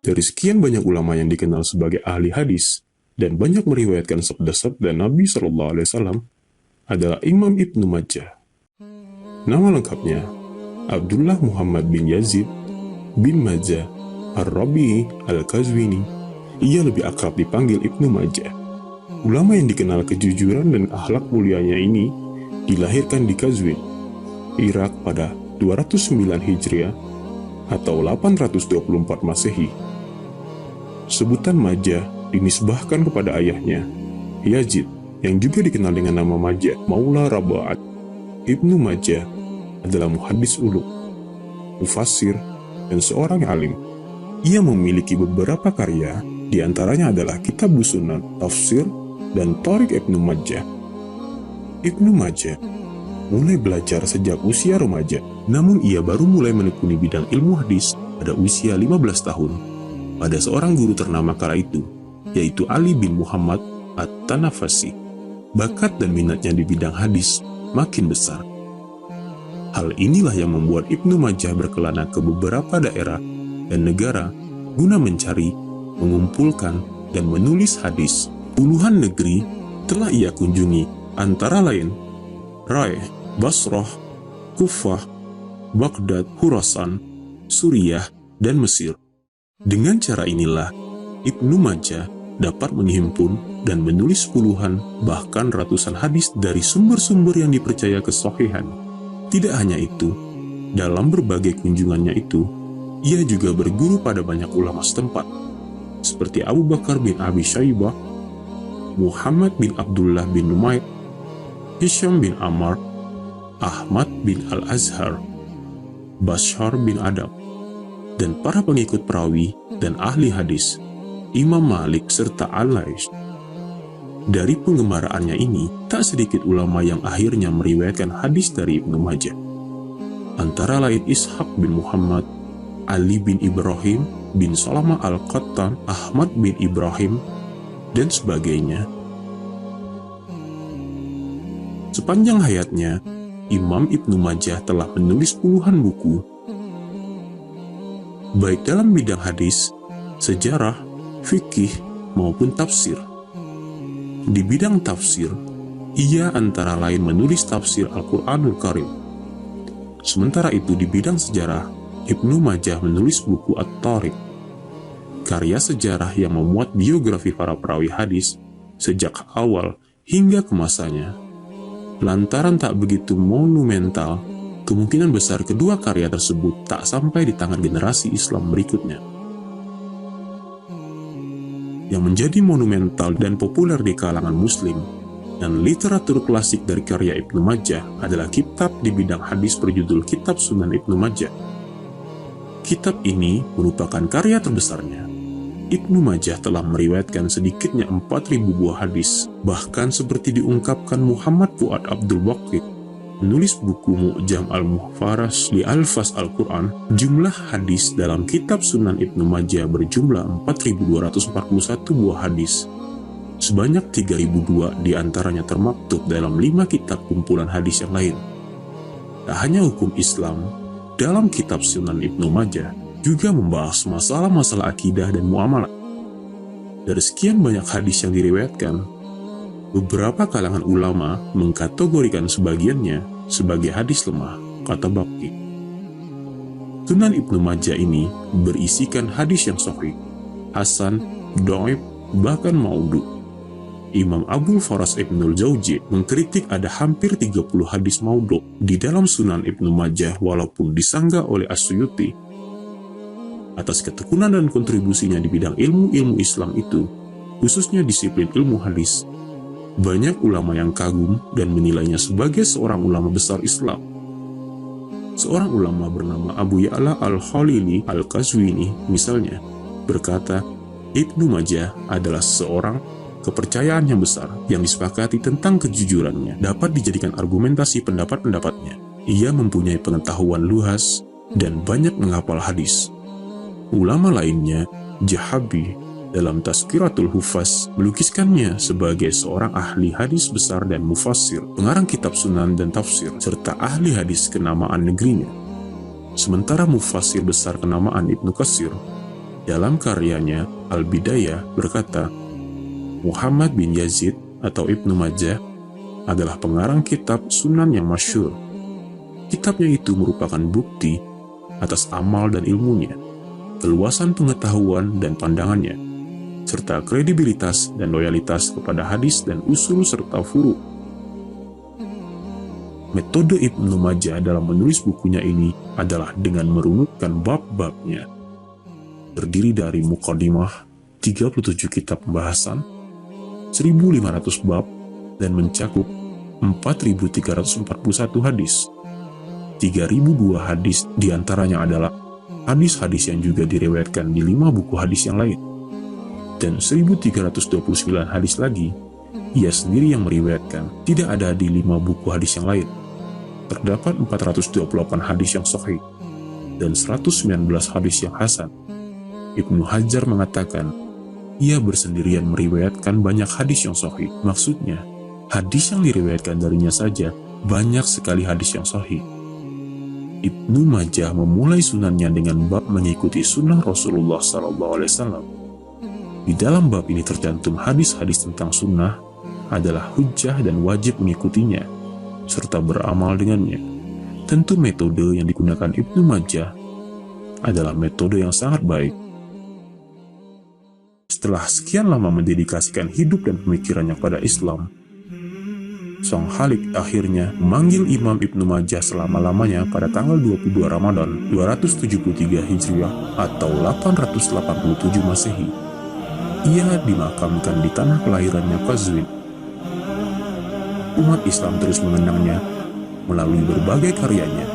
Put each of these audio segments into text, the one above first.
Dari sekian banyak ulama yang dikenal sebagai ahli hadis dan banyak meriwayatkan sabda-sabda Nabi Shallallahu Alaihi Wasallam adalah Imam Ibnu Majah. Nama lengkapnya Abdullah Muhammad bin Yazid bin Majah Ar-Rabi'i Al-Qazwini. Ia lebih akrab dipanggil Ibnu Majah. Ulama yang dikenal kejujuran dan akhlak mulianya ini dilahirkan di Qazwin, Irak pada 209 Hijriah atau 824 Masehi. Sebutan Majah dinisbahkan kepada ayahnya, Yazid, yang juga dikenal dengan nama Majah Maula Raba'at. Ibnu Majah adalah muhaddis ulum, mufassir, dan seorang alim. Ia memiliki beberapa karya, di antaranya adalah Kitab Sunan, Tafsir, dan Thariq Ibnu Majah. Ibnu Majah mulai belajar sejak usia remaja, namun ia baru mulai menekuni bidang ilmu hadis pada usia 15 tahun. Pada seorang guru ternama kala itu, yaitu Ali bin Muhammad At-Tanafasi. Bakat dan minatnya di bidang hadis makin besar. Hal inilah yang membuat Ibnu Majah berkelana ke beberapa daerah dan negara guna mencari, mengumpulkan, dan menulis hadis. Puluhan negeri telah ia kunjungi, antara lain Rai, Basrah, Kufah, Baghdad, Khurasan, Suriah, dan Mesir. Dengan cara inilah, Ibnu Majah dapat menghimpun dan menulis puluhan bahkan ratusan hadis dari sumber-sumber yang dipercaya kesahihan. Tidak hanya itu, dalam berbagai kunjungannya itu, ia juga berguru pada banyak ulama setempat, seperti Abu Bakar bin Abi Syaibah, Muhammad bin Abdullah bin Numair, Hisham bin Ammar, Ahmad bin Al-Azhar, Bashar bin Adam, dan para pengikut perawi dan ahli hadis, Imam Malik serta Al-Lais. Dari pengemaraannya ini, tak sedikit ulama yang akhirnya meriwayatkan hadis dari Ibnu Majah. Antara lain Ishaq bin Muhammad, Ali bin Ibrahim bin Salama Al-Qattan, Ahmad bin Ibrahim, dan sebagainya. Sepanjang hayatnya, Imam Ibnu Majah telah menulis puluhan buku, baik dalam bidang hadis, sejarah, fikih, maupun tafsir. Di bidang tafsir, ia antara lain menulis tafsir Al-Quranul Karim. Sementara itu di bidang sejarah, Ibnu Majah menulis buku At-Thariq, karya sejarah yang memuat biografi para perawi hadis sejak awal hingga ke masanya. Lantaran tak begitu monumental, kemungkinan besar kedua karya tersebut tak sampai di tangan generasi Islam berikutnya. Yang menjadi monumental dan populer di kalangan Muslim dan literatur klasik dari karya Ibnu Majah adalah kitab di bidang hadis berjudul Kitab Sunan Ibnu Majah. Kitab ini merupakan karya terbesarnya. Ibnu Majah telah meriwayatkan sedikitnya 4.000 buah hadis. Bahkan seperti diungkapkan Muhammad Fuad Abdul Waqid, menulis buku Mu'jam Al-Muhfaras li Alfaz Al-Quran, jumlah hadis dalam kitab Sunan Ibnu Majah berjumlah 4.241 buah hadis. Sebanyak 3.002 diantaranya termaktub dalam 5 kitab kumpulan hadis yang lain. Tak hanya hukum Islam, dalam kitab Sunan Ibnu Majah juga membahas masalah-masalah akidah dan muamalah. Dari sekian banyak hadis yang diriwayatkan, beberapa kalangan ulama mengkategorikan sebagiannya sebagai hadis lemah, kata Baqi. Sunan Ibnu Majah ini berisikan hadis yang sahih, hasan, dhaif, bahkan maudhu. Imam Abul Faras Ibnul Jauzi mengkritik ada hampir 30 hadis maudhu di dalam Sunan Ibnu Majah walaupun disanggah oleh As-Suyuti. Atas ketekunan dan kontribusinya di bidang ilmu-ilmu Islam itu, khususnya disiplin ilmu hadis, banyak ulama yang kagum dan menilainya sebagai seorang ulama besar Islam. Seorang ulama bernama Abu Ya'la Al-Khalili Al-Qazwini misalnya berkata, Ibnu Majah adalah seorang kepercayaan yang besar yang disepakati tentang kejujurannya dapat dijadikan argumentasi pendapat-pendapatnya. Ia mempunyai pengetahuan luas dan banyak menghafal hadis. Ulama lainnya, Jahabi, dalam Tazkiratul Huffaz melukiskannya sebagai seorang ahli hadis besar dan mufassir, pengarang kitab sunan dan tafsir, serta ahli hadis kenamaan negerinya. Sementara mufassir besar kenamaan Ibnu Katsir, Dalam karyanya Al-Bidayah berkata, Muhammad bin Yazid atau Ibnu Majah adalah pengarang kitab Sunan yang masyhur. Kitabnya itu merupakan bukti atas amal dan ilmunya, keluasan pengetahuan dan pandangannya, serta kredibilitas dan loyalitas kepada hadis dan usul serta furu. Metode Ibnu Majah dalam menulis bukunya ini adalah dengan merunutkan bab-babnya. Terdiri dari Muqaddimah, 37 kitab pembahasan, 1.500 bab, dan mencakup 4.341 hadis. 3.002 hadis diantaranya adalah hadis-hadis yang juga diriwayatkan di 5 buku hadis yang lain. Dan 1.329 hadis lagi, ia sendiri yang meriwayatkan, tidak ada di 5 buku hadis yang lain. Terdapat 428 hadis yang sahih, dan 119 hadis yang hasan. Ibnu Hajar mengatakan, ia bersendirian meriwayatkan banyak hadis yang sahih. Maksudnya, hadis yang diriwayatkan darinya saja banyak sekali hadis yang sahih. Ibnu Majah memulai sunannya dengan bab mengikuti sunnah Rasulullah SAW. Di dalam bab ini tercantum hadis-hadis tentang sunnah adalah hujjah dan wajib mengikutinya, serta beramal dengannya. Tentu metode yang digunakan Ibnu Majah adalah metode yang sangat baik. Setelah sekian lama mendedikasikan hidup dan pemikirannya pada Islam, Sang Khalik akhirnya memanggil Imam Ibnu Majah selama-lamanya pada tanggal 22 Ramadan 273 Hijriah atau 887 Masehi. Ia dimakamkan di tanah kelahirannya Qazwin. Umat Islam terus mengenangnya melalui berbagai karyanya,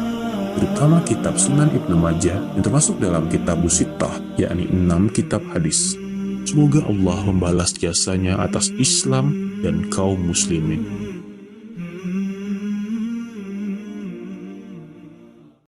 terutama kitab Sunan Ibnu Majah yang termasuk dalam kitab Sittah, yakni 6 kitab hadis. Semoga Allah membalas jasanya atas Islam dan kaum muslimin.